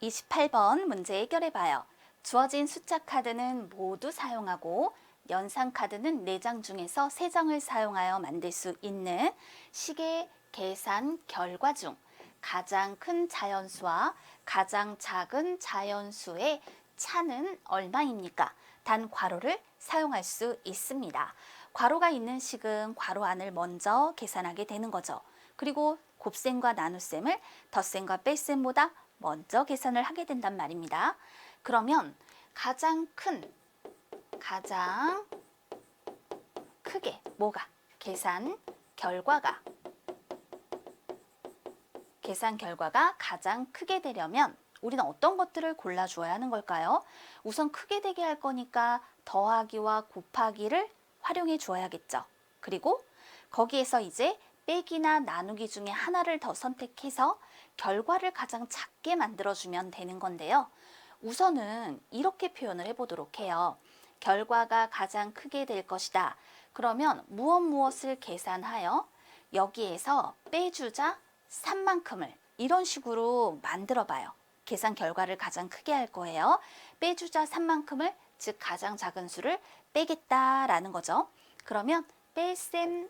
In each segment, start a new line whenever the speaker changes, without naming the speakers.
28번 문제 해결해봐요. 주어진 숫자 카드는 모두 사용하고 연산 카드는 4장 중에서 3장을 사용하여 만들 수 있는 식의 계산 결과 중 가장 큰 자연수와 가장 작은 자연수의 차는 얼마입니까? 단 괄호를 사용할 수 있습니다. 괄호가 있는 식은 괄호 안을 먼저 계산하게 되는 거죠. 그리고 곱셈과 나눗셈을 덧셈과 뺄셈보다 먼저 계산을 하게 된단 말입니다. 그러면 가장 크게 뭐가? 계산 결과가 가장 크게 되려면 우리는 어떤 것들을 골라주어야 하는 걸까요? 우선 크게 되게 할 거니까 더하기와 곱하기를 활용해 주어야겠죠. 그리고 거기에서 이제 빼기나 나누기 중에 하나를 더 선택해서 결과를 가장 작게 만들어주면 되는 건데요. 우선은 이렇게 표현을 해보도록 해요. 결과가 가장 크게 될 것이다. 그러면 무엇을 계산하여 여기에서 빼주자 3만큼을 이런 식으로 만들어 봐요. 계산 결과를 가장 크게 할 거예요. 빼주자 3만큼을 즉 가장 작은 수를 빼겠다라는 거죠. 그러면 뺄셈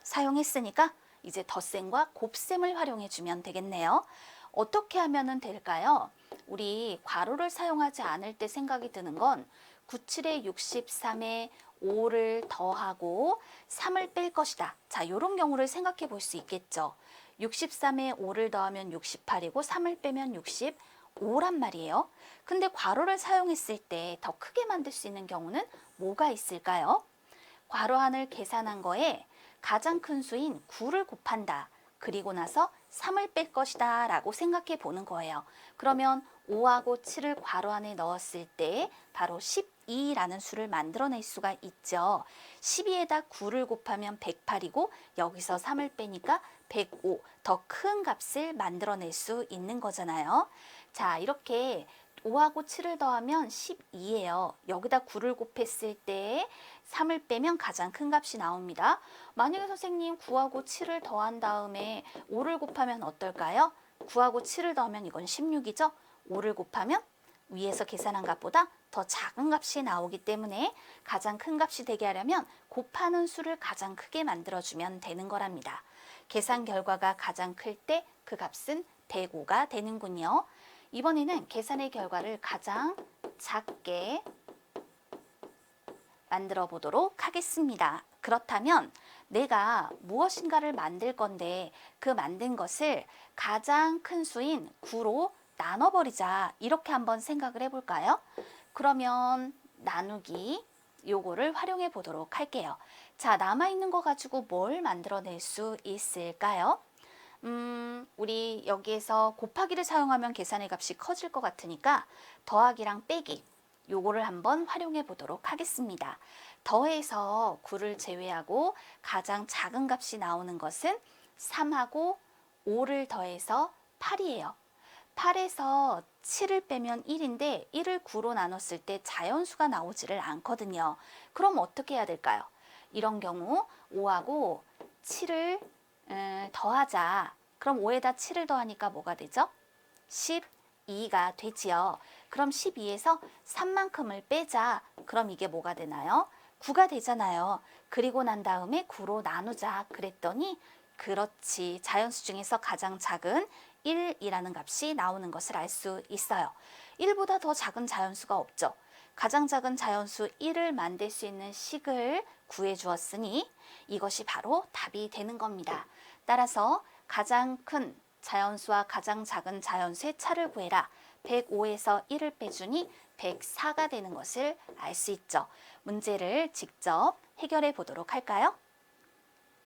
사용했으니까 이제 덧셈과 곱셈을 활용해 주면 되겠네요. 어떻게 하면 될까요? 우리 괄호를 사용하지 않을 때 생각이 드는 건 97에 63에 5를 더하고 3을 뺄 것이다. 자, 이런 경우를 생각해 볼 수 있겠죠. 63에 5를 더하면 68이고 3을 빼면 65란 말이에요. 근데 괄호를 사용했을 때 더 크게 만들 수 있는 경우는 뭐가 있을까요? 괄호 안을 계산한 거에 가장 큰 수인 9를 곱한다. 그리고 나서 3을 뺄 것이다 라고 생각해 보는 거예요. 그러면 5하고 7을 괄호 안에 넣었을 때 바로 12라는 수를 만들어낼 수가 있죠. 12에다 9를 곱하면 108이고 여기서 3을 빼니까 105, 더 큰 값을 만들어낼 수 있는 거잖아요. 자, 이렇게 5하고 7을 더하면 12예요. 여기다 9를 곱했을 때 3을 빼면 가장 큰 값이 나옵니다. 만약에 선생님 9하고 7을 더한 다음에 5를 곱하면 어떨까요? 9하고 7을 더하면 이건 16이죠? 5를 곱하면 위에서 계산한 값보다 더 작은 값이 나오기 때문에 가장 큰 값이 되게 하려면 곱하는 수를 가장 크게 만들어주면 되는 거랍니다. 계산 결과가 가장 클 때 그 값은 105가 되는군요. 이번에는 계산의 결과를 가장 작게 만들어 보도록 하겠습니다. 그렇다면 내가 무엇인가를 만들 건데 그 만든 것을 가장 큰 수인 9로 나눠버리자. 이렇게 한번 생각을 해볼까요? 그러면 나누기 요거를 활용해 보도록 할게요. 자, 남아있는 거 가지고 뭘 만들어낼 수 있을까요? 우리 여기에서 곱하기를 사용하면 계산의 값이 커질 것 같으니까 더하기랑 빼기 요거를 한번 활용해 보도록 하겠습니다. 더해서 9를 제외하고 가장 작은 값이 나오는 것은 3하고 5를 더해서 8이에요. 8에서 7을 빼면 1인데 1을 9로 나눴을 때 자연수가 나오지를 않거든요. 그럼 어떻게 해야 될까요? 이런 경우 5하고 7을 더하자. 그럼 5에다 7을 더하니까 뭐가 되죠? 12가 되지요. 그럼 12에서 3만큼을 빼자. 그럼 이게 뭐가 되나요? 9가 되잖아요. 그리고 난 다음에 9로 나누자. 그랬더니 그렇지. 자연수 중에서 가장 작은 1이라는 값이 나오는 것을 알 수 있어요. 1보다 더 작은 자연수가 없죠. 가장 작은 자연수 1을 만들 수 있는 식을 구해 주었으니 이것이 바로 답이 되는 겁니다. 따라서 가장 큰 자연수와 가장 작은 자연수의 차를 구해라. 105에서 1을 빼주니 104가 되는 것을 알 수 있죠. 문제를 직접 해결해 보도록 할까요?